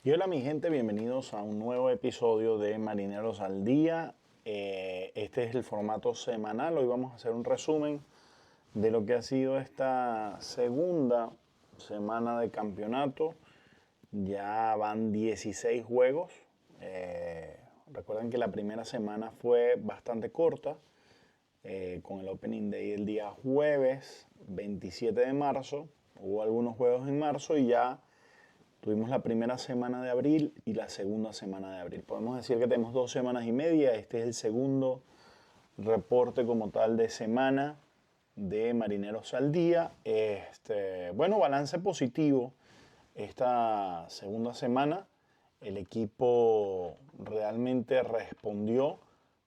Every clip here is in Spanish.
Y hola mi gente, bienvenidos a un nuevo episodio de Marineros al Día. Este es el formato semanal. Hoy vamos a hacer un resumen de lo que ha sido esta segunda semana de campeonato. Ya van 16 juegos. Recuerden que la primera semana fue bastante corta, con el Opening Day el día jueves 27 de marzo. Hubo algunos juegos en marzo y ya tuvimos la primera semana de abril y la segunda semana de abril. Podemos decir que tenemos 2 semanas y media. Este es el segundo reporte como tal de semana de Marineros al Día. Bueno, balance positivo esta segunda semana. El equipo realmente respondió.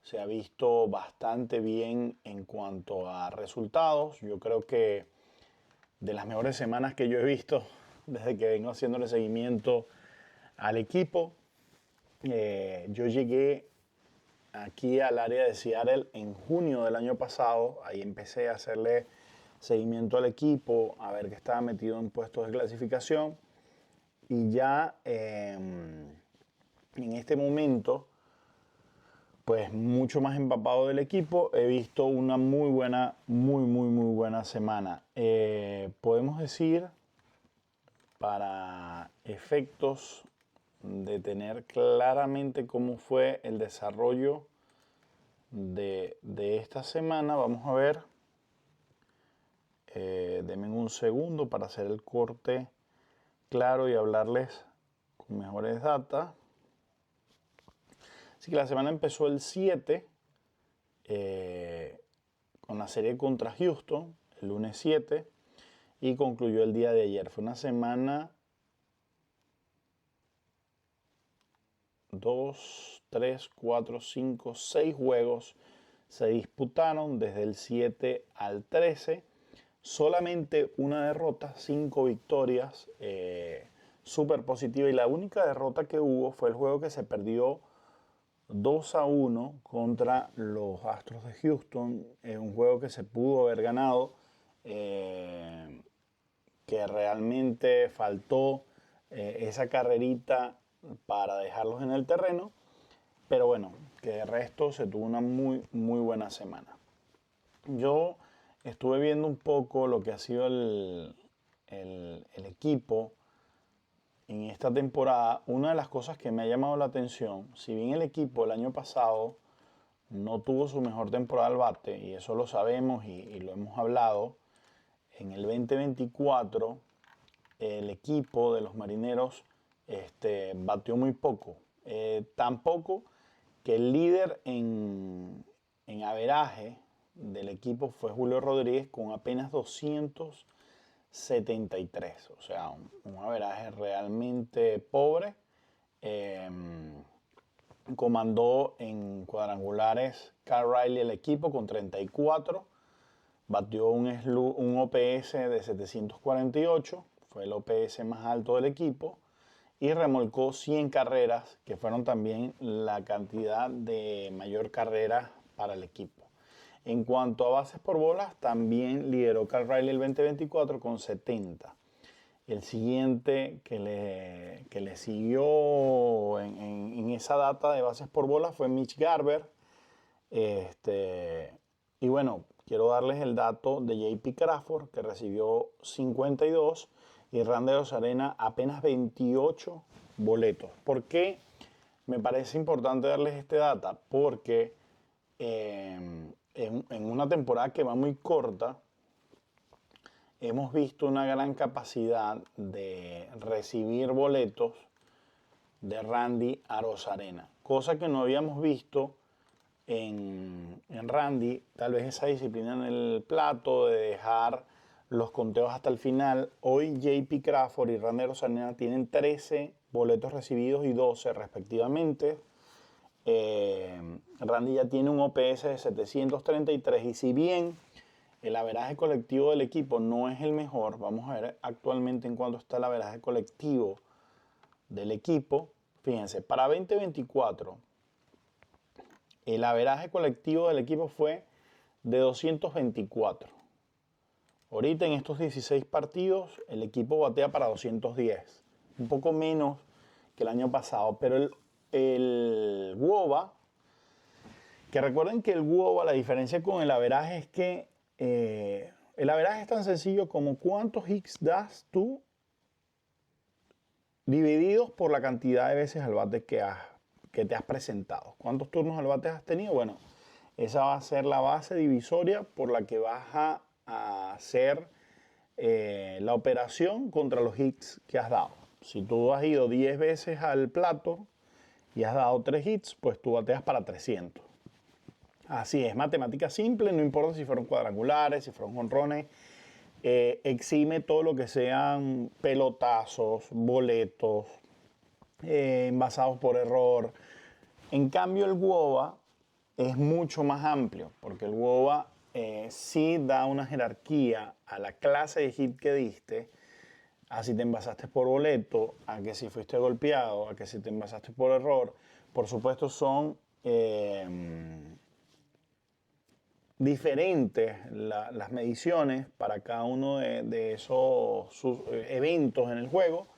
Se ha visto bastante bien en cuanto a resultados. Yo creo que de las mejores semanas que yo he visto desde que vengo haciéndole seguimiento al equipo. Yo llegué aquí al área de Seattle en junio del año pasado. Ahí empecé a hacerle seguimiento al equipo, a ver que estaba metido en puestos de clasificación. Y ya en este momento, pues mucho más empapado del equipo, he visto una muy buena semana. Podemos decir, para efectos de tener claramente cómo fue el desarrollo de esta semana, vamos a ver, denme un segundo para hacer el corte claro y hablarles con mejores datas. Así que la semana empezó el 7 con la serie contra Houston, el lunes 7, y concluyó el día de ayer. Fue una semana 2, 3, 4, 5, 6 juegos se disputaron desde el 7 al 13. Solamente una derrota, 5 victorias, súper positiva. Y la única derrota que hubo fue el juego que se perdió 2-1 contra los Astros de Houston. Es un juego que se pudo haber ganado, que realmente faltó esa carrerita para dejarlos en el terreno. Pero bueno, que de resto se tuvo una muy buena semana. Yo estuve viendo un poco lo que ha sido el equipo en esta temporada. Una de las cosas que me ha llamado la atención, si bien el equipo el año pasado no tuvo su mejor temporada al bate, y eso lo sabemos y lo hemos hablado, en el 2024 el equipo de los Marineros bateó muy poco. Tan poco que el líder en averaje del equipo fue Julio Rodríguez con apenas 273. O sea, un averaje realmente pobre. Comandó en cuadrangulares Kyle Riley el equipo con 34. Batió un OPS de 748. Fue el OPS más alto del equipo. Y remolcó 100 carreras, que fueron también la cantidad de mayor carrera para el equipo. En cuanto a bases por bolas, también lideró Kyle Riley el 2024 con 70. El siguiente que le siguió en esa data de bases por bolas fue Mitch Garver. Y bueno, quiero darles el dato de JP Crawford, que recibió 52, y Randy Arozarena apenas 28 boletos. ¿Por qué me parece importante darles este data? Porque en una temporada que va muy corta, hemos visto una gran capacidad de recibir boletos de Randy Arozarena, cosa que no habíamos visto en Randy. Tal vez esa disciplina en el plato de dejar los conteos hasta el final. Hoy JP Crawford y Randy Arozarena tienen 13 boletos recibidos y 12 respectivamente. Randy ya tiene un OPS de 733, y si bien el averaje colectivo del equipo no es el mejor, vamos a ver actualmente en cuánto está el averaje colectivo del equipo. Fíjense, para 2024 el averaje colectivo del equipo fue de 224. Ahorita en estos 16 partidos el equipo batea para 210, un poco menos que el año pasado, pero el WOBA, que recuerden que el WOBA, la diferencia con el averaje es que el averaje es tan sencillo como cuántos hits das tú divididos por la cantidad de veces al bate que te has presentado. ¿Cuántos turnos al bate has tenido? Bueno, esa va a ser la base divisoria por la que vas a hacer la operación contra los hits que has dado. Si tú has ido 10 veces al plato y has dado 3 hits, pues tú bateas para 300. Así es, matemática simple, no importa si fueron cuadrangulares, si fueron jonrones. Exime todo lo que sean pelotazos, boletos, envasados por error. En cambio, el WOBA es mucho más amplio, porque el WOBA sí da una jerarquía a la clase de hit que diste, a si te envasaste por boleto, a que si fuiste golpeado, a que si te envasaste por error. Por supuesto, son diferentes las mediciones para cada uno de esos eventos en el juego,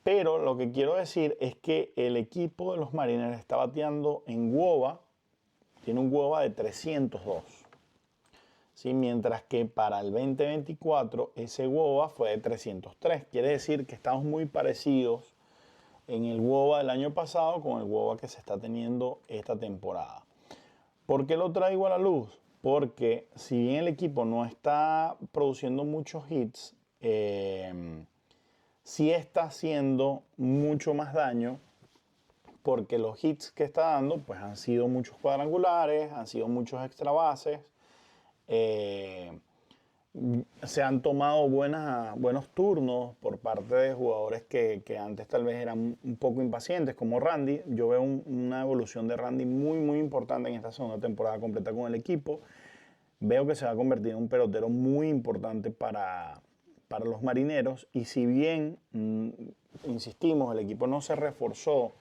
pero lo que quiero decir es que el equipo de los Mariners está bateando en WOBA, tiene un WOBA de 302, ¿sí? Mientras que para el 2024 ese WOBA fue de 303, quiere decir que estamos muy parecidos en el WOBA del año pasado con el WOBA que se está teniendo esta temporada. ¿Por qué lo traigo a la luz? Porque si bien el equipo no está produciendo muchos hits, sí está haciendo mucho más daño porque los hits que está dando pues han sido muchos cuadrangulares, han sido muchos extra bases, se han tomado buenos turnos por parte de jugadores que antes tal vez eran un poco impacientes, como Randy. Yo veo una evolución de Randy muy importante en esta segunda temporada completa con el equipo. Veo que se va a convertir en un pelotero muy importante para los Marineros. Y si bien, insistimos, el equipo no se reforzó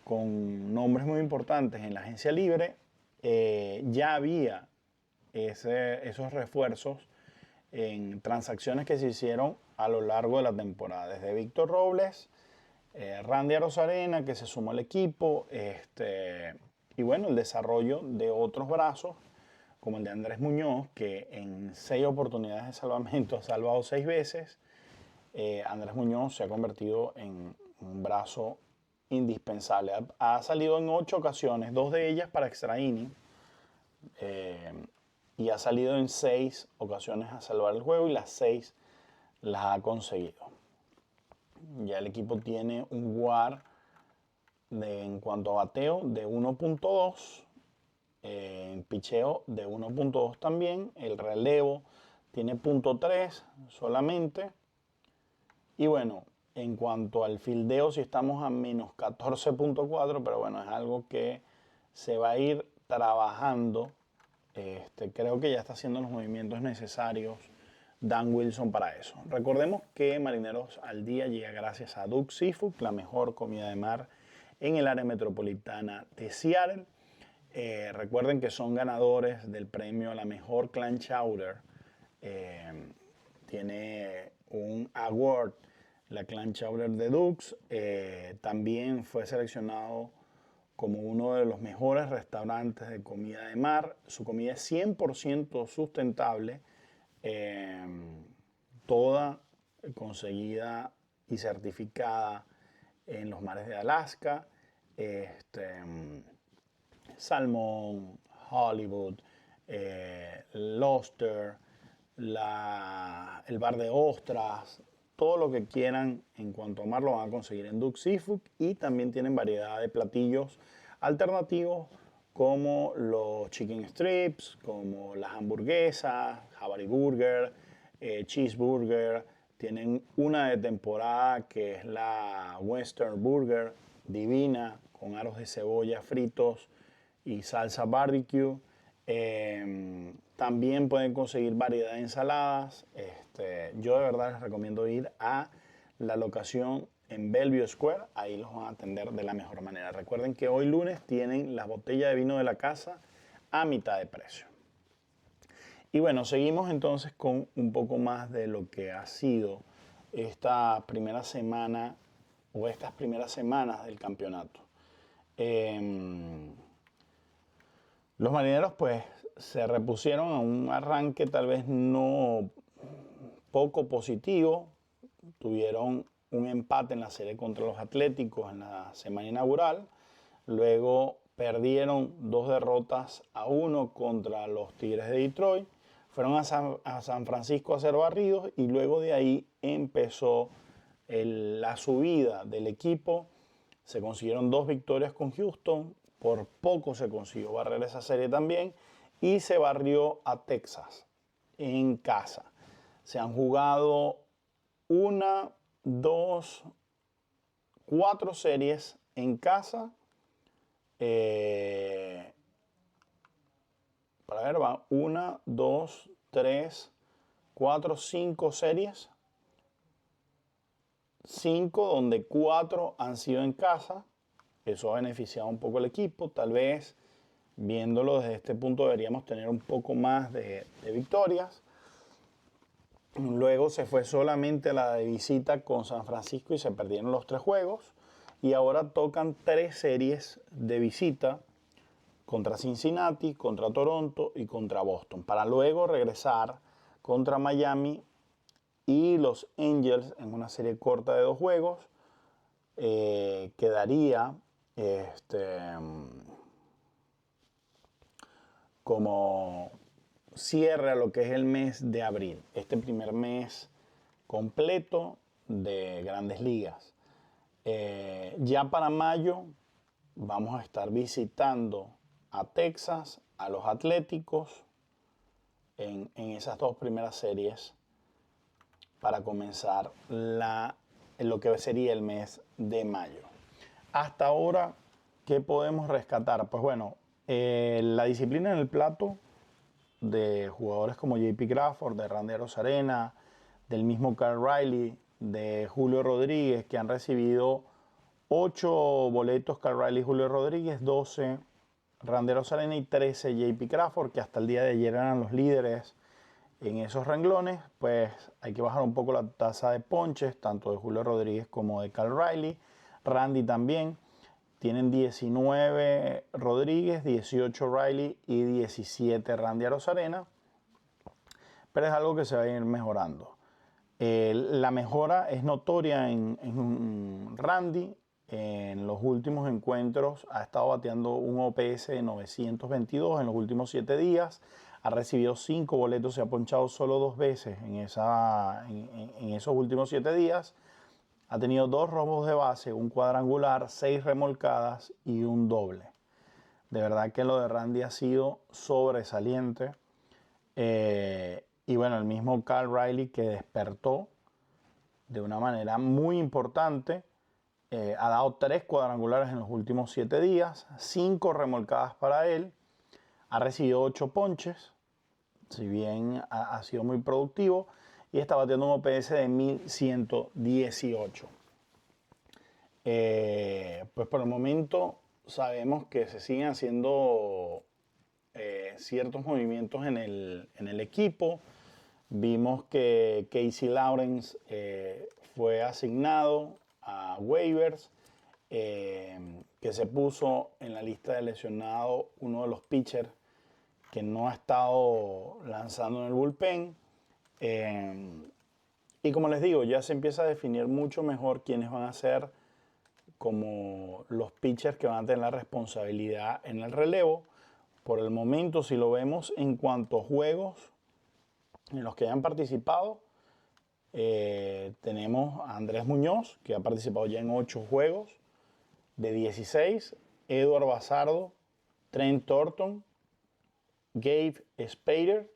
con nombres muy importantes en la agencia libre, ya había esos refuerzos en transacciones que se hicieron a lo largo de la temporada. Desde Víctor Robles, Randy Arozarena, que se sumó al equipo, y bueno, el desarrollo de otros brazos, como el de Andrés Muñoz, que en 6 oportunidades de salvamento ha salvado 6 veces. Andrés Muñoz se ha convertido en un brazo indispensable. Ha salido en 8 ocasiones, 2 de ellas para extra inning, y ha salido en 6 ocasiones a salvar el juego y las 6 las ha conseguido. Ya el equipo tiene un WAR en cuanto a bateo de 1.2, en picheo de 1.2 también, el relevo tiene .3 solamente, y bueno, en cuanto al fildeo sí estamos a menos 14.4, pero bueno, es algo que se va a ir trabajando. Creo que ya está haciendo los movimientos necesarios Dan Wilson para eso. Recordemos que Marineros al Día llega gracias a Duck Seafood, la mejor comida de mar en el área metropolitana de Seattle. Recuerden que son ganadores del premio a la mejor clam chowder. Tiene un award la clam chowder de Ducks. También fue seleccionado como uno de los mejores restaurantes de comida de mar. Su comida es 100% sustentable, toda conseguida y certificada en los mares de Alaska. Salmón, Hollywood, lobster, el bar de ostras, todo lo que quieran en cuanto a mar lo van a conseguir en Duck Seafood, y también tienen variedad de platillos alternativos como los chicken strips, como las hamburguesas, Jabari Burger, cheeseburger. Tienen una de temporada que es la Western Burger, divina, con aros de cebolla fritos y salsa barbecue. También pueden conseguir variedad de ensaladas. Yo de verdad les recomiendo ir a la locación en Bellevue Square. Ahí los van a atender de la mejor manera. Recuerden que hoy lunes tienen la botella de vino de la casa a mitad de precio. Y bueno, seguimos entonces con un poco más de lo que ha sido esta primera semana o estas primeras semanas del campeonato. Los Marineros pues se repusieron a un arranque tal vez no poco positivo. Tuvieron un empate en la serie contra los Atléticos en la semana inaugural. Luego perdieron 2 derrotas a 1 contra los Tigres de Detroit. Fueron a San Francisco a ser barridos y luego de ahí empezó la subida del equipo. Se consiguieron 2 victorias con Houston. Por poco se consiguió barrer esa serie también. Y se barrió a Texas en casa. Se han jugado 1, 2, 4 series en casa. Para ver, va 1, 2, 3, 4, 5 series. 5 donde 4 han sido en casa. Eso ha beneficiado un poco al equipo. Tal vez viéndolo desde este punto deberíamos tener un poco más de victorias. Luego se fue solamente la de visita con San Francisco y se perdieron los 3 juegos. Y ahora tocan 3 series de visita contra Cincinnati, contra Toronto y contra Boston. Para luego regresar contra Miami y los Angels en una serie corta de 2 juegos. Quedaría como cierre a lo que es el mes de abril, este primer mes completo de Grandes Ligas. Ya para mayo vamos a estar visitando a Texas, a los Atléticos en esas 2 primeras series para comenzar lo que sería el mes de mayo. Hasta ahora, ¿qué podemos rescatar? Pues bueno, la disciplina en el plato de jugadores como J.P. Crawford, de Randy Arozarena, del mismo Kyle Riley, de Julio Rodríguez, que han recibido 8 boletos Kyle Riley y Julio Rodríguez, 12 Randy Arozarena y 13 J.P. Crawford, que hasta el día de ayer eran los líderes en esos renglones. Pues hay que bajar un poco la tasa de ponches, tanto de Julio Rodríguez como de Kyle Riley. Randy también. Tienen 19 Rodríguez, 18 Riley y 17 Randy Arozarena. Pero es algo que se va a ir mejorando. La mejora es notoria en Randy. En los últimos encuentros ha estado bateando un OPS de 922 en los últimos 7 días. Ha recibido 5 boletos, se ha ponchado solo 2 veces en esos últimos 7 días. Ha tenido 2 robos de base, un cuadrangular, 6 remolcadas y un doble. De verdad que lo de Randy ha sido sobresaliente. Y bueno, el mismo Kyle Riley, que despertó de una manera muy importante. Ha dado 3 cuadrangulares en los últimos 7 días, 5 remolcadas para él. Ha recibido 8 ponches, si bien ha sido muy productivo. Y está batiendo un OPS de 1118. Pues por el momento sabemos que se siguen haciendo ciertos movimientos en el equipo. Vimos que Casey Lawrence fue asignado a waivers, que se puso en la lista de lesionados uno de los pitchers que no ha estado lanzando en el bullpen. Y como les digo, ya se empieza a definir mucho mejor quiénes van a ser como los pitchers que van a tener la responsabilidad en el relevo. Por el momento, si lo vemos en cuanto a juegos en los que hayan participado, tenemos a Andrés Muñoz, que ha participado ya en 8 juegos de 16, Edward Bazardo, Trent Thornton, Gabe Spader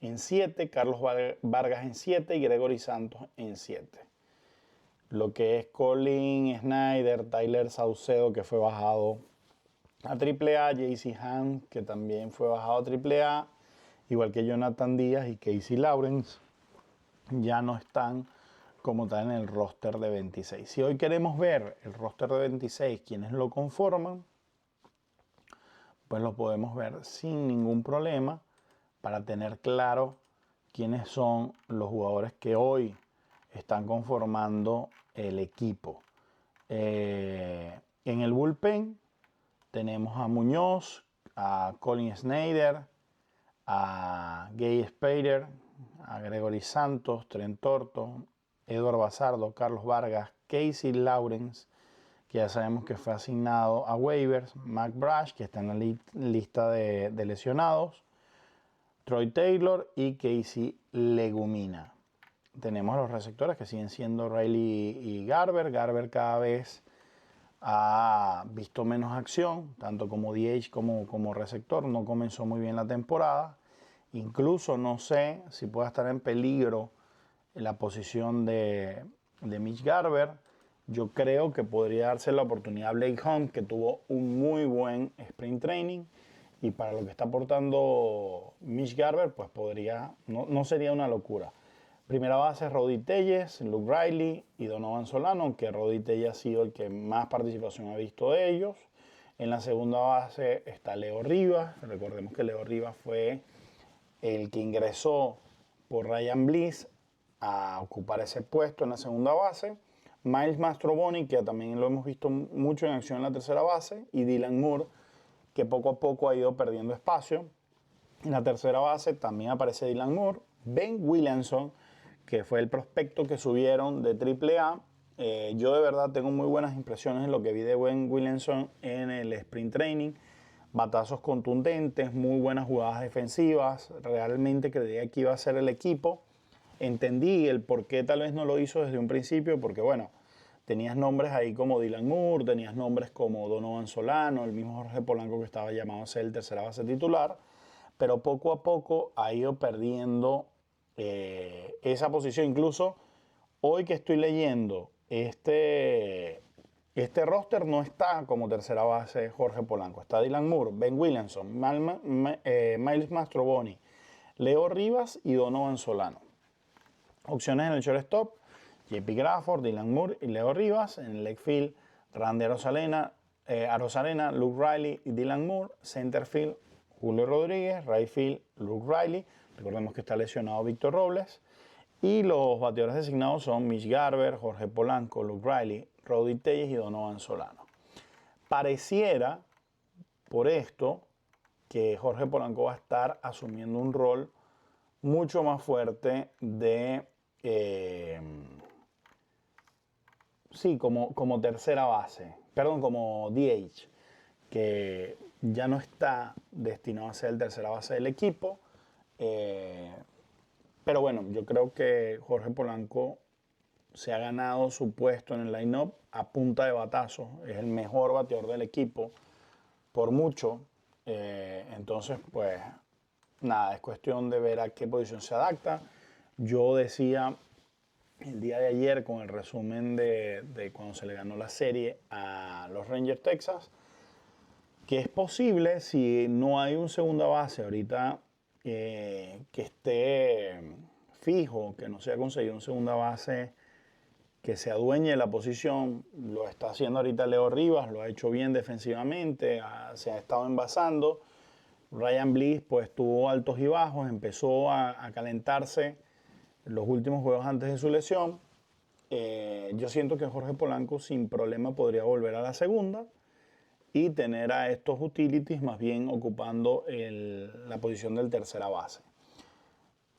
en 7, Carlos Vargas en 7 y Gregory Santos en 7. Lo que es Colin Snyder, Tyler Saucedo, que fue bajado a AAA, JC Ham, que también fue bajado a AAA, igual que Jonathan Díaz y Casey Lawrence, ya no están como tal en el roster de 26. Si hoy queremos ver el roster de 26, quienes lo conforman, pues lo podemos ver sin ningún problema para tener claro quiénes son los jugadores que hoy están conformando el equipo. En el bullpen tenemos a Muñoz, a Colin Snyder, a Gay Spader, a Gregory Santos, Trent Thornton, Eduardo Bazardo, Carlos Vargas, Casey Lawrence, que ya sabemos que fue asignado a waivers, Mac Brash, que está en la lista de lesionados, Troy Taylor y Casey Legumina. Tenemos los receptores que siguen siendo Riley y Garber. Garber cada vez ha visto menos acción, tanto como DH como receptor. No comenzó muy bien la temporada. Incluso no sé si pueda estar en peligro en la posición de Mitch Garber. Yo creo que podría darse la oportunidad a Blake Hunt, que tuvo un muy buen sprint training. Y para lo que está aportando Mitch Garber, pues no sería una locura. Primera base, Rody Tellez, Luke Riley y Donovan Solano, aunque Rody Tellez ha sido el que más participación ha visto de ellos. En la segunda base está Leo Rivas. Recordemos que Leo Rivas fue el que ingresó por Ryan Bliss a ocupar ese puesto en la segunda base. Miles Mastrobuoni, que también lo hemos visto mucho en acción en la tercera base. Y Dylan Moore, que poco a poco ha ido perdiendo espacio. En la tercera base también aparece Dylan Moore. Ben Williamson, que fue el prospecto que subieron de AAA. Yo de verdad tengo muy buenas impresiones en lo que vi de Ben Williamson en el sprint training. Batazos contundentes, muy buenas jugadas defensivas. Realmente creía que iba a ser el equipo. Entendí el por qué tal vez no lo hizo desde un principio, porque bueno, tenías nombres ahí como Dylan Moore, tenías nombres como Donovan Solano, el mismo Jorge Polanco que estaba llamado a ser el tercera base titular, pero poco a poco ha ido perdiendo esa posición. Incluso hoy que estoy leyendo este roster no está como tercera base Jorge Polanco. Está Dylan Moore, Ben Williamson, Miles Mastrobuoni, Leo Rivas y Donovan Solano. Opciones en el shortstop, JP Crawford, Dylan Moore y Leo Rivas. En el left field, Randy Arozarena, Luke Riley y Dylan Moore. Center field, Julio Rodríguez. Right field, Luke Riley. Recordemos que está lesionado Víctor Robles. Y los bateadores designados son Mitch Garber, Jorge Polanco, Luke Riley, Rody Tellez y Donovan Solano. Pareciera, por esto, que Jorge Polanco va a estar asumiendo un rol mucho más fuerte de como tercera base, perdón, como DH, que ya no está destinado a ser el tercera base del equipo. Pero bueno, yo creo que Jorge Polanco se ha ganado su puesto en el line-up a punta de batazo. Es el mejor bateador del equipo por mucho. Entonces, pues nada, es cuestión de ver a qué posición se adapta. Yo decía el día de ayer con el resumen de cuando se le ganó la serie a los Rangers Texas, que es posible, si no hay un segunda base ahorita que esté fijo, que no se haya conseguido un segunda base que se adueñe de la posición. Lo está haciendo ahorita Leo Rivas, lo ha hecho bien defensivamente, se ha estado envasando. Ryan Bliss pues tuvo altos y bajos, empezó a calentarse los últimos juegos antes de su lesión. Yo siento que Jorge Polanco sin problema podría volver a la segunda y tener a estos utilities más bien ocupando la posición del tercera base.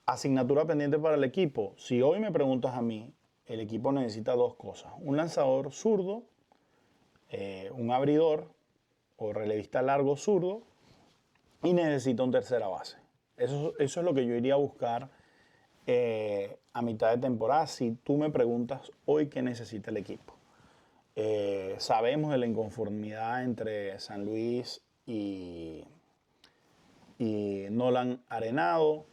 Asignatura pendiente para el equipo. Si hoy me preguntas a mí, el equipo necesita dos cosas. Un lanzador zurdo, un abridor o relevista largo zurdo, y necesita un tercera base. Eso es lo que yo iría a buscar a mitad de temporada si tú me preguntas hoy qué necesita el equipo. Sabemos de la inconformidad entre San Luis y Nolan Arenado.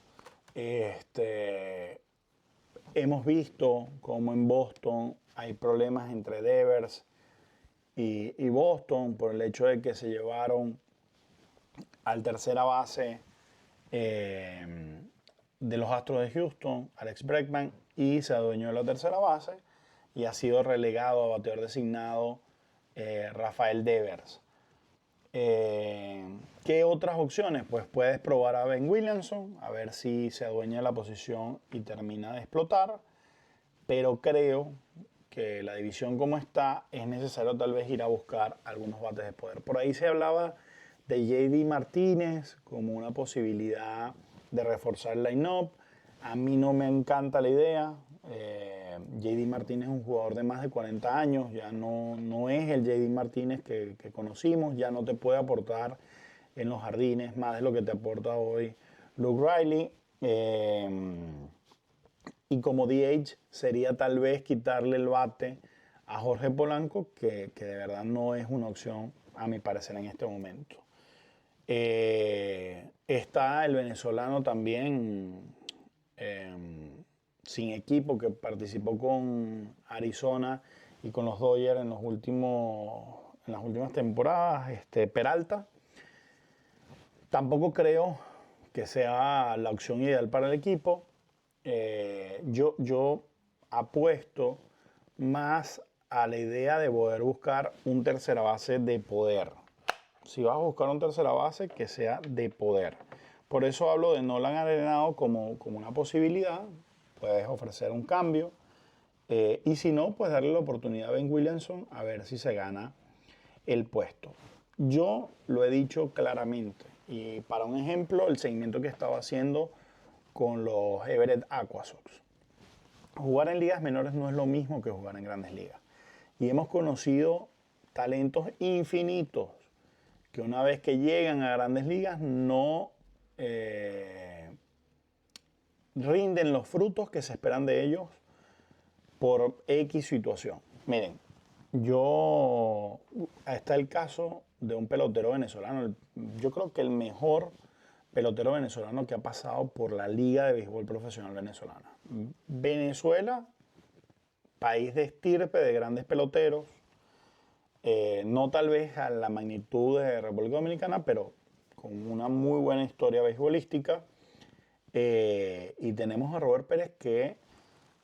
Hemos visto cómo en Boston hay problemas entre Devers y Boston por el hecho de que se llevaron al tercera base de los Astros de Houston, Alex Bregman, y se adueñó de la tercera base y ha sido relegado a bateador designado Rafael Devers. ¿Qué otras opciones? Pues puedes probar a Ben Williamson, a ver si se adueña de la posición y termina de explotar, pero creo que la división como está, es necesario tal vez ir a buscar algunos bates de poder. Por ahí se hablaba de JD Martínez como una posibilidad de reforzar el line-up. A mí no me encanta la idea. JD Martínez es un jugador de más de 40 años, ya no es el JD Martínez que conocimos, ya no te puede aportar en los jardines más de lo que te aporta hoy Luke Riley. Y como DH sería tal vez quitarle el bate a Jorge Polanco, que de verdad no es una opción a mi parecer en este momento. Está el venezolano también sin equipo que participó con Arizona y con los Dodgers en las últimas temporadas, Peralta. Tampoco creo que sea la opción ideal para el equipo. Yo apuesto más a la idea de poder buscar un tercera base de poder. Si vas a buscar un tercera base, que sea de poder. Por eso hablo de Nolan Arenado como una posibilidad. Puedes ofrecer un cambio. Y si no, pues darle la oportunidad a Ben Williamson a ver si se gana el puesto. Yo lo he dicho claramente. Y para un ejemplo, el seguimiento que estaba haciendo con los Everett Aquasox. Jugar en ligas menores no es lo mismo que jugar en grandes ligas. Y hemos conocido talentos infinitos que una vez que llegan a grandes ligas no rinden los frutos que se esperan de ellos por X situación. Miren, está el caso de un pelotero venezolano, yo creo que el mejor pelotero venezolano que ha pasado por la Liga de Béisbol Profesional Venezolana. Venezuela, país de estirpe de grandes peloteros, no tal vez a la magnitud de República Dominicana, pero con una muy buena historia beisbolística. Y tenemos a Robert Pérez, que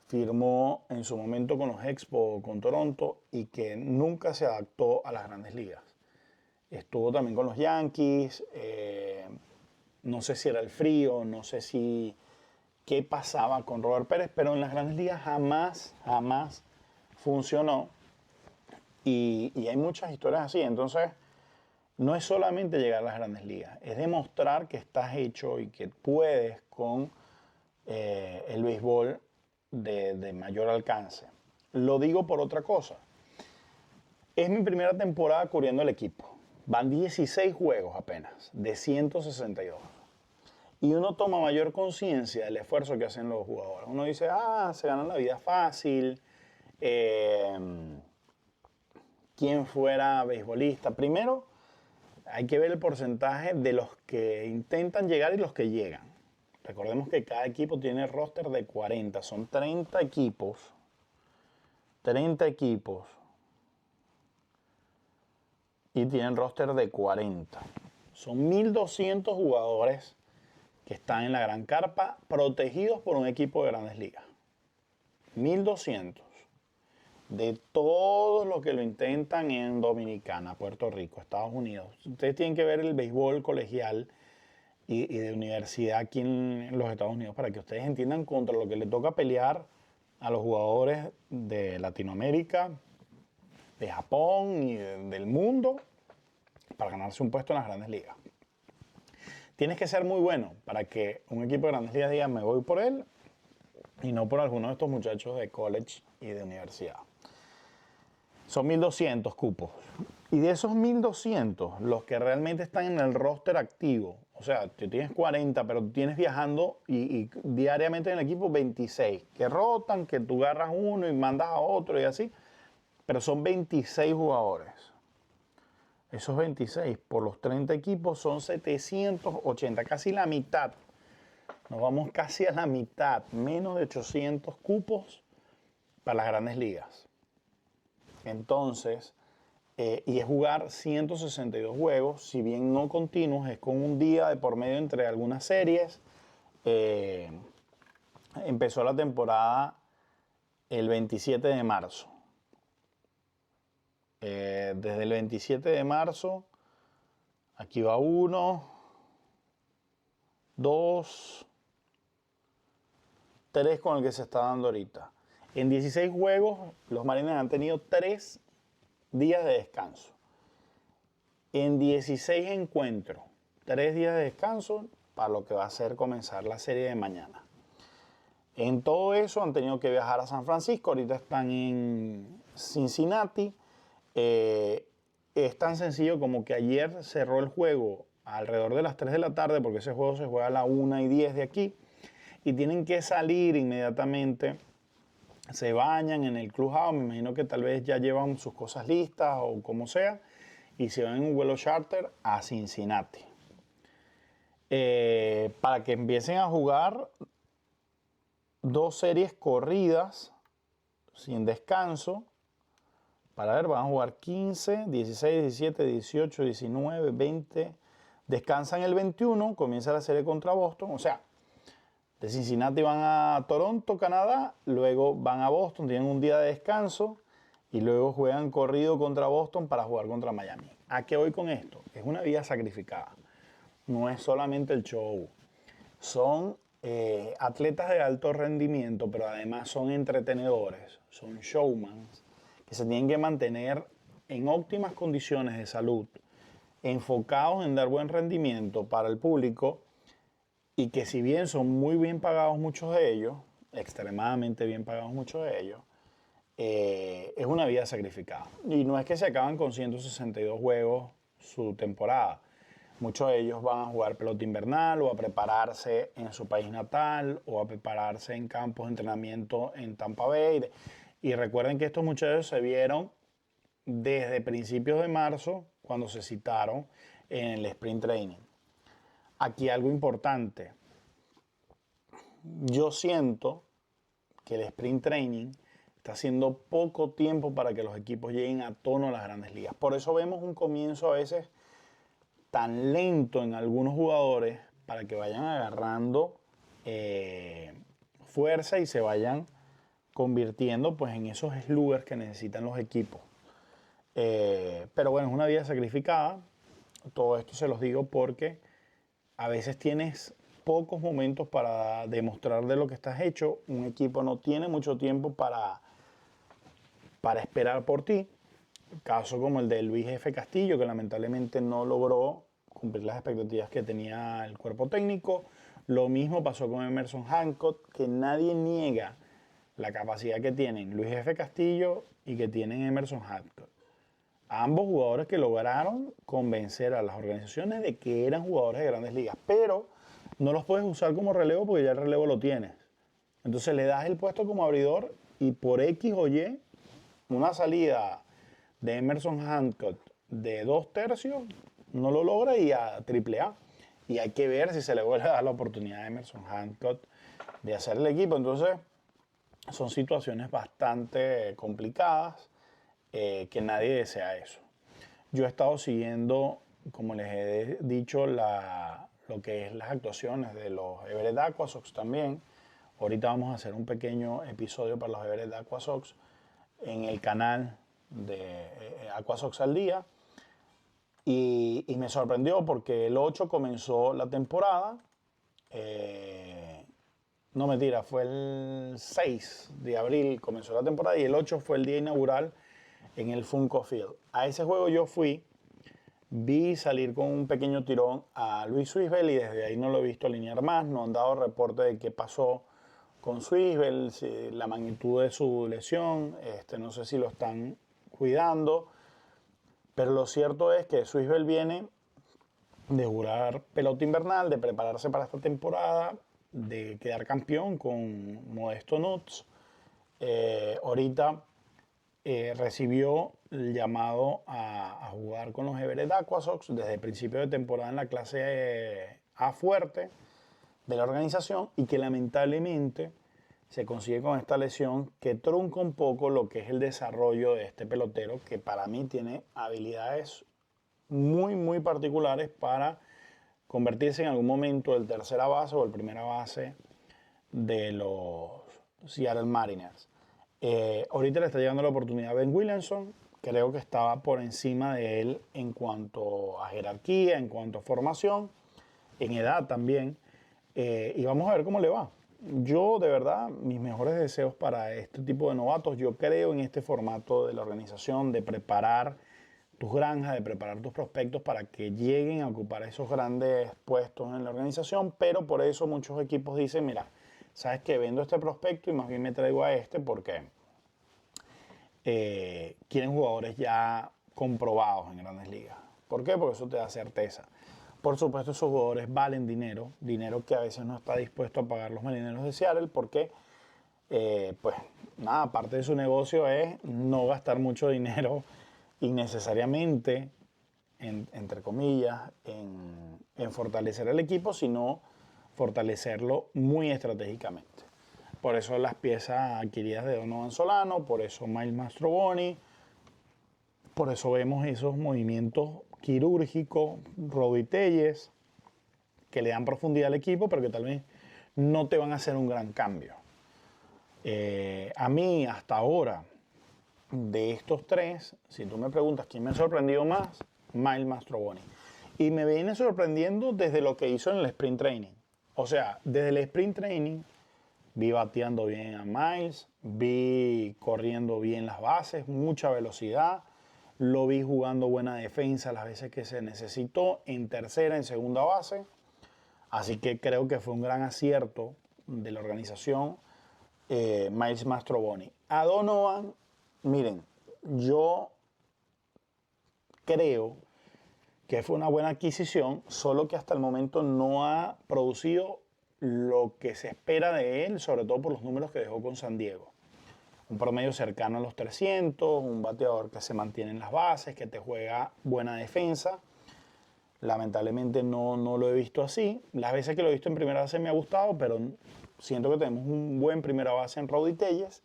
firmó en su momento con los Expos con Toronto y que nunca se adaptó a las grandes ligas. Estuvo también con los Yankees, no sé si era el frío, no sé si qué pasaba con Robert Pérez, pero en las grandes ligas jamás funcionó. Y hay muchas historias así. Entonces, no es solamente llegar a las grandes ligas, es demostrar que estás hecho y que puedes con el béisbol de mayor alcance. Lo digo por otra cosa. Es mi primera temporada cubriendo el equipo. Van 16 juegos apenas, de 162. Y uno toma mayor conciencia del esfuerzo que hacen los jugadores. Uno dice, se ganan la vida fácil. ¿Quién fuera beisbolista? Primero, hay que ver el porcentaje de los que intentan llegar y los que llegan. Recordemos que cada equipo tiene roster de 40. Son 30 equipos. 30 equipos. Y tienen roster de 40. Son 1.200 jugadores que están en la gran carpa protegidos por un equipo de grandes ligas. 1.200. De todos los que lo intentan en Dominicana, Puerto Rico, Estados Unidos. Ustedes tienen que ver el béisbol colegial y de universidad aquí en los Estados Unidos para que ustedes entiendan contra lo que le toca pelear a los jugadores de Latinoamérica, de Japón y del mundo para ganarse un puesto en las grandes ligas. Tienes que ser muy bueno para que un equipo de grandes ligas diga me voy por él y no por alguno de estos muchachos de college y de universidad. Son 1.200 cupos. Y de esos 1.200, los que realmente están en el roster activo, o sea, tú tienes 40, pero tú tienes viajando y diariamente en el equipo 26, que rotan, que tú agarras uno y mandas a otro y así, pero son 26 jugadores. Esos 26 por los 30 equipos son 780, casi la mitad. Nos vamos casi a la mitad, menos de 800 cupos para las grandes ligas. Entonces, y es jugar 162 juegos, si bien no continuos, es con un día de por medio entre algunas series. Empezó la temporada el 27 de marzo. Desde el 27 de marzo, aquí va 1, 2, 3 con el que se está dando ahorita. En 16 juegos, los Mariners han tenido 3 días de descanso. En 16 encuentros, 3 días de descanso para lo que va a ser comenzar la serie de mañana. En todo eso han tenido que viajar a San Francisco, ahorita están en Cincinnati. Es tan sencillo como que ayer cerró el juego alrededor de las 3 de la tarde, porque ese juego se juega a las 1:10 de aquí, y tienen que salir inmediatamente. Se bañan en el clubhouse, me imagino que tal vez ya llevan sus cosas listas o como sea, y se van en un vuelo charter a Cincinnati. Para que empiecen a jugar 2 series corridas sin descanso. Para ver, van a jugar 15, 16, 17, 18, 19, 20. Descansan el 21, comienza la serie contra Boston. O sea, de Cincinnati van a Toronto, Canadá, luego van a Boston, tienen un día de descanso y luego juegan corrido contra Boston para jugar contra Miami. ¿A qué voy con esto? Es una vida sacrificada. No es solamente el show. Son atletas de alto rendimiento, pero además son entretenedores, son showmans, que se tienen que mantener en óptimas condiciones de salud, enfocados en dar buen rendimiento para el público, y que si bien son muy bien pagados muchos de ellos, extremadamente bien pagados muchos de ellos, es una vida sacrificada. Y no es que se acaban con 162 juegos su temporada. Muchos de ellos van a jugar pelota invernal o a prepararse en su país natal o a prepararse en campos de entrenamiento en Tampa Bay. Y recuerden que estos muchachos se vieron desde principios de marzo cuando se citaron en el sprint training. Aquí algo importante. Yo siento que el sprint training está haciendo poco tiempo para que los equipos lleguen a tono a las grandes ligas. Por eso vemos un comienzo a veces tan lento en algunos jugadores para que vayan agarrando fuerza y se vayan convirtiendo pues, en esos sluggers que necesitan los equipos. Pero bueno, es una vida sacrificada. Todo esto se los digo porque a veces tienes pocos momentos para demostrar de lo que estás hecho. Un equipo no tiene mucho tiempo para esperar por ti. Caso como el de Luis F. Castillo, que lamentablemente no logró cumplir las expectativas que tenía el cuerpo técnico. Lo mismo pasó con Emerson Hancock, que nadie niega la capacidad que tienen Luis F. Castillo y que tienen Emerson Hancock. Ambos jugadores que lograron convencer a las organizaciones de que eran jugadores de grandes ligas, pero no los puedes usar como relevo porque ya el relevo lo tienes. Entonces le das el puesto como abridor y por X o Y, una salida de Emerson Hancock de 2/3 no lo logra y a AAA. Y hay que ver si se le vuelve a dar la oportunidad a Emerson Hancock de hacer el equipo. Entonces son situaciones bastante complicadas que nadie desea eso. Yo he estado siguiendo, como les he dicho, lo que es las actuaciones de los Everett Aqua Sox también. Ahorita vamos a hacer un pequeño episodio para los Everett Aqua Sox en el canal de Aqua Sox al Día. Y me sorprendió porque el 8 comenzó la temporada. No mentira, fue el 6 de abril comenzó la temporada y el 8 fue el día inaugural en el Funko Field. A ese juego yo fui, vi salir con un pequeño tirón a Luis Swissvale y desde ahí no lo he visto alinear más. No han dado reporte de qué pasó con Swissvale, la magnitud de su lesión, no sé si lo están cuidando. Pero lo cierto es que Swissvale viene de jugar pelota invernal, de prepararse para esta temporada, de quedar campeón con Modesto Nuts. Ahorita recibió el llamado a jugar con los Everett Aqua Sox desde el principio de temporada en la clase A fuerte de la organización y que lamentablemente se consigue con esta lesión que trunca un poco lo que es el desarrollo de este pelotero, que para mí tiene habilidades muy, muy particulares para convertirse en algún momento el tercera base o el primera base de los Seattle Mariners. Ahorita le está llegando la oportunidad a Ben Williamson. Creo que estaba por encima de él en cuanto a jerarquía, en cuanto a formación, en edad también. Y vamos a ver cómo le va. yo de verdad, mis mejores deseos para este tipo de novatos. Yo creo en este formato de la organización, de preparar tus granjas, de preparar tus prospectos para que lleguen a ocupar esos grandes puestos en la organización, pero por eso muchos equipos dicen, mira, sabes que vendo este prospecto y más bien me traigo a este porque quieren jugadores ya comprobados en grandes ligas. ¿Por qué? Porque eso te da certeza. Por supuesto, esos jugadores valen dinero, dinero que a veces no está dispuesto a pagar los Marineros de Seattle porque, pues nada, parte de su negocio es no gastar mucho dinero innecesariamente, entre comillas, en fortalecer el equipo, sino fortalecerlo muy estratégicamente. Por eso las piezas adquiridas de Donovan Solano, por eso Miles Mastrobuoni, por eso vemos esos movimientos quirúrgicos, Rody Tellez, que le dan profundidad al equipo, pero que tal vez no te van a hacer un gran cambio. A mí, hasta ahora, de estos tres, si tú me preguntas quién me ha sorprendido más, Miles Mastrobuoni. Y me viene sorprendiendo desde lo que hizo en el sprint training. O sea, desde el sprint training vi bateando bien a Miles, vi corriendo bien las bases, mucha velocidad, lo vi jugando buena defensa las veces que se necesitó, en tercera, en segunda base. Así que creo que fue un gran acierto de la organización, Miles Mastrobuoni. A Donovan, miren, yo creo que fue una buena adquisición, solo que hasta el momento no ha producido lo que se espera de él, sobre todo por los números que dejó con San Diego. Un promedio cercano a los 300, un bateador que se mantiene en las bases, que te juega buena defensa. Lamentablemente no lo he visto así. Las veces que lo he visto en primera base me ha gustado, pero siento que tenemos un buen primera base en Rody Tellez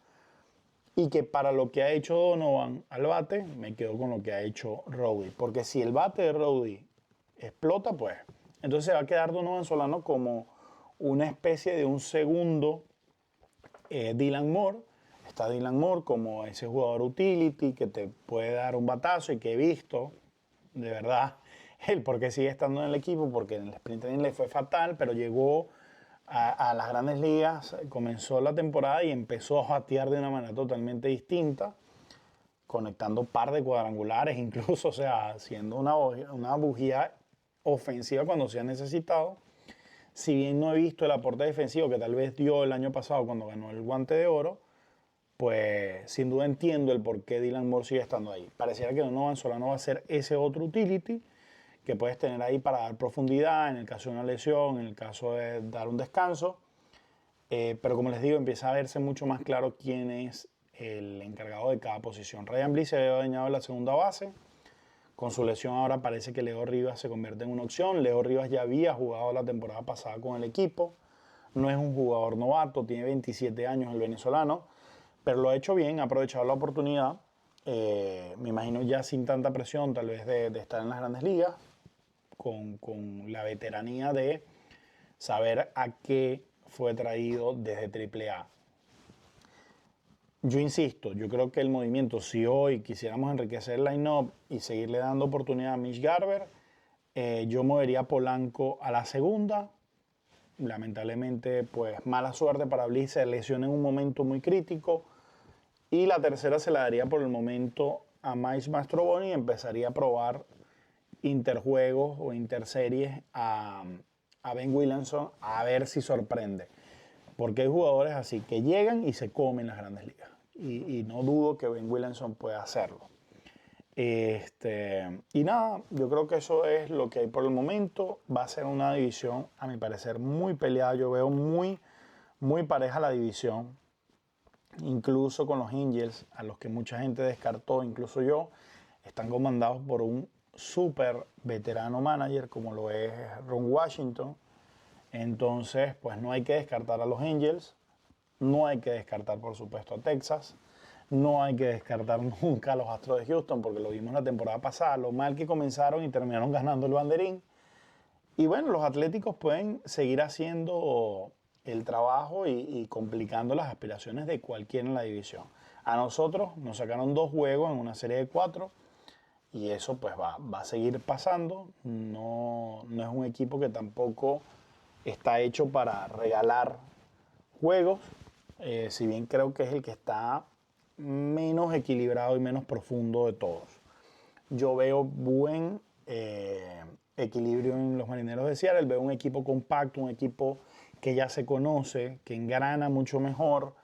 y que para lo que ha hecho Donovan al bate, me quedo con lo que ha hecho Rody. Porque si el bate de Rody explota, pues entonces se va a quedar Donovan Solano como una especie de un segundo Dylan Moore. Está Dylan Moore como ese jugador utility que te puede dar un batazo y que he visto, de verdad, el por qué sigue estando en el equipo, porque en el sprint training le fue fatal, pero llegó a las grandes ligas, comenzó la temporada y empezó a batear de una manera totalmente distinta, conectando un par de cuadrangulares, incluso, o sea, siendo una bujía ofensiva cuando se ha necesitado. Si bien no he visto el aporte defensivo que tal vez dio el año pasado cuando ganó el Guante de Oro, pues sin duda entiendo el por qué Dylan Moore sigue estando ahí. Pareciera que Donovan Solano va a ser ese otro utility que puedes tener ahí para dar profundidad en el caso de una lesión, en el caso de dar un descanso. Pero como les digo, empieza a verse mucho más claro quién es el encargado de cada posición. Ryan Bliss se había dañado en la segunda base. Con su lesión ahora parece que Leo Rivas se convierte en una opción. Leo Rivas ya había jugado la temporada pasada con el equipo. No es un jugador novato, tiene 27 años el venezolano, pero lo ha hecho bien, ha aprovechado la oportunidad. Me imagino ya sin tanta presión tal vez de estar en las grandes ligas, con la veteranía de saber a qué fue traído desde AAA. Yo insisto, yo creo que el movimiento, si hoy quisiéramos enriquecer el line-up y seguirle dando oportunidad a Mitch Garver, yo movería a Polanco a la segunda. Lamentablemente, pues mala suerte para Bliss, se lesiona en un momento muy crítico. Y la tercera se la daría por el momento a Miles Mastrobuoni y empezaría a probar interjuegos o interseries a Ben Williamson a ver si sorprende. Porque hay jugadores así que llegan y se comen las grandes ligas. Y no dudo que Ben Williamson pueda hacerlo. Y nada, yo creo que eso es lo que hay por el momento. Va a ser una división, a mi parecer, muy peleada. Yo veo muy, muy pareja la división. Incluso con los Angels, a los que mucha gente descartó, incluso yo, están comandados por un súper veterano manager como lo es Ron Washington. Entonces, pues no hay que descartar a los Angels, no hay que descartar, por supuesto, a Texas, no hay que descartar nunca a los Astros de Houston, porque lo vimos la temporada pasada, lo mal que comenzaron y terminaron ganando el banderín. Y bueno, los Atléticos pueden seguir haciendo el trabajo y complicando las aspiraciones de cualquiera en la división. A nosotros nos sacaron 2 juegos en una serie de 4 y eso pues va a seguir pasando. No es un equipo que tampoco está hecho para regalar juegos, si bien creo que es el que está menos equilibrado y menos profundo de todos. Yo veo buen equilibrio en los Marineros de Seattle, veo un equipo compacto, un equipo que ya se conoce, que engrana mucho mejor,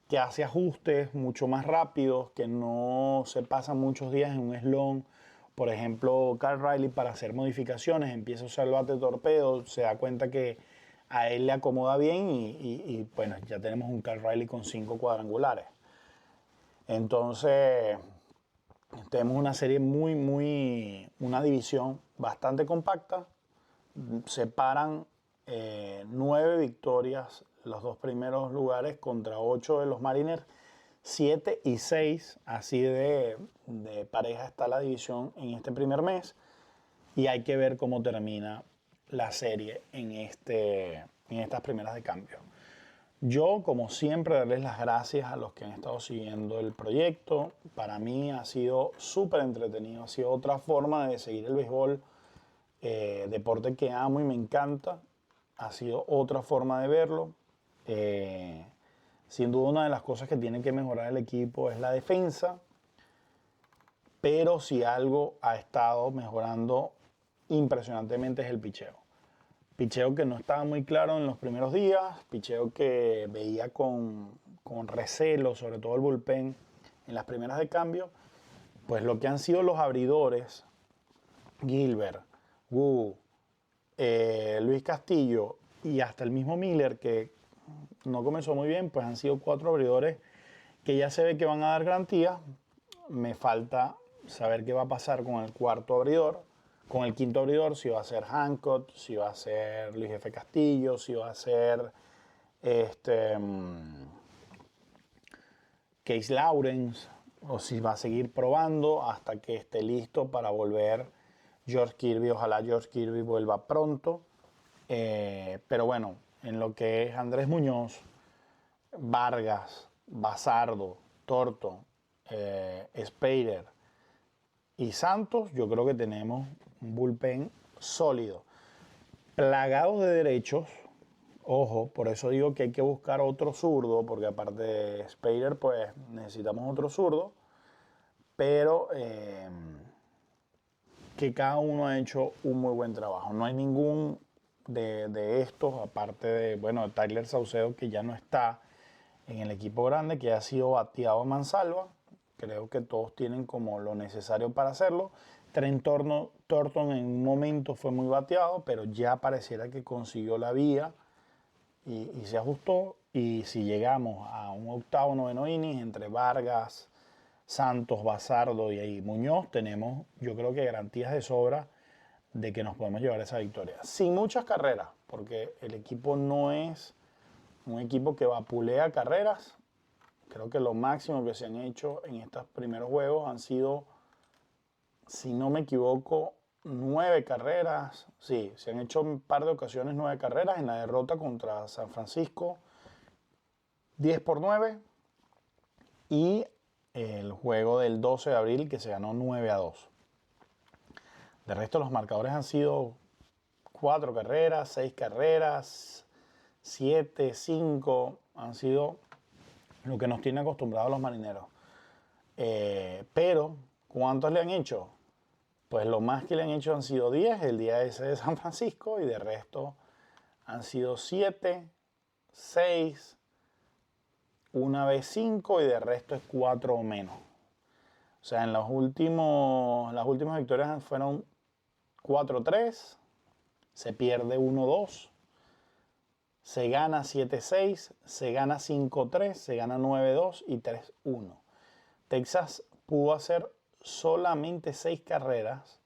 que hace ajustes mucho más rápidos, que no se pasan muchos días en un slump. Por ejemplo, Carl Riley, para hacer modificaciones empieza a usar el bate torpedo, se da cuenta que a él le acomoda bien y bueno, ya tenemos un Carl Riley con 5 cuadrangulares. Entonces, tenemos una serie una división bastante compacta. Separan 9 victorias los 2 primeros lugares contra 8 de los Mariners, 7 y 6, así de pareja está la división en este primer mes, y hay que ver cómo termina la serie en estas primeras de cambio. Yo, como siempre, darles las gracias a los que han estado siguiendo el proyecto. Para mí ha sido súper entretenido, ha sido otra forma de seguir el béisbol, deporte que amo y me encanta. Ha sido otra forma de verlo. Sin duda, una de las cosas que tiene que mejorar el equipo es la defensa, pero si algo ha estado mejorando impresionantemente es el picheo. Picheo que no estaba muy claro en los primeros días, picheo que veía con recelo, sobre todo el bullpen en las primeras de cambio. Pues lo que han sido los abridores, Gilbert, Wu, Luis Castillo y hasta el mismo Miller, que no comenzó muy bien, pues han sido 4 abridores que ya se ve que van a dar garantía. Me falta saber qué va a pasar con el cuarto abridor, con el quinto abridor, si va a ser Hancock, si va a ser Luis F. Castillo, si va a ser Case Lawrence, o si va a seguir probando hasta que esté listo para volver George Kirby. Ojalá George Kirby vuelva pronto. Pero bueno, en lo que es Andrés Muñoz, Vargas, Bazardo, Thornton, Spader y Santos, yo creo que tenemos un bullpen sólido. Plagado de derechos, ojo, por eso digo que hay que buscar otro zurdo, porque aparte de Spader, pues necesitamos otro zurdo, pero que cada uno ha hecho un muy buen trabajo. No hay ningún de estos, aparte de, bueno, Tyler Saucedo, que ya no está en el equipo grande, que ha sido bateado a mansalva. Creo que todos tienen como lo necesario para hacerlo. Trent Thornton en un momento fue muy bateado, pero ya pareciera que consiguió la vía y se ajustó. Y si llegamos a un octavo, noveno inning entre Vargas, Santos, Bazardo y ahí Muñoz, tenemos, yo creo que garantías de sobra de que nos podemos llevar esa victoria. Sin muchas carreras, porque el equipo no es un equipo que vapulea carreras. Creo que lo máximo que se han hecho en estos primeros juegos han sido, si no me equivoco, 9 carreras. Sí, se han hecho un par de ocasiones 9 carreras. En la derrota contra San Francisco, 10-9. Y el juego del 12 de abril, que se ganó 9-2. De resto, los marcadores han sido 4 carreras, 6 carreras, 7, 5. Han sido lo que nos tiene acostumbrados los Marineros. Pero, ¿cuántos le han hecho? Pues lo más que le han hecho han sido 10, el día ese de San Francisco, y de resto han sido 7, 6, una vez 5, y de resto es 4 o menos. O sea, en las últimas victorias fueron 4-3, se pierde 1-2, se gana 7-6, se gana 5-3, se gana 9-2 y 3-1. Texas pudo hacer solamente 6 carreras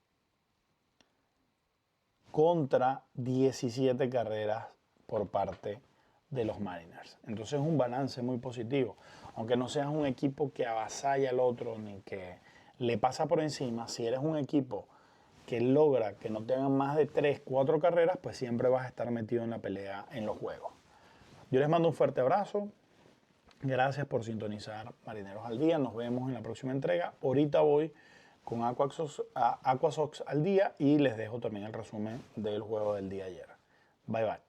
contra 17 carreras por parte de los Mariners. Entonces es un balance muy positivo. Aunque no seas un equipo que avasalla al otro ni que le pasa por encima, si eres un equipo que logra que no tengan más de 3, 4 carreras, pues siempre vas a estar metido en la pelea en los juegos. Yo les mando un fuerte abrazo. Gracias por sintonizar Marineros al Día. Nos vemos en la próxima entrega. Ahorita voy con Aquasox al día y les dejo también el resumen del juego del día ayer. Bye bye.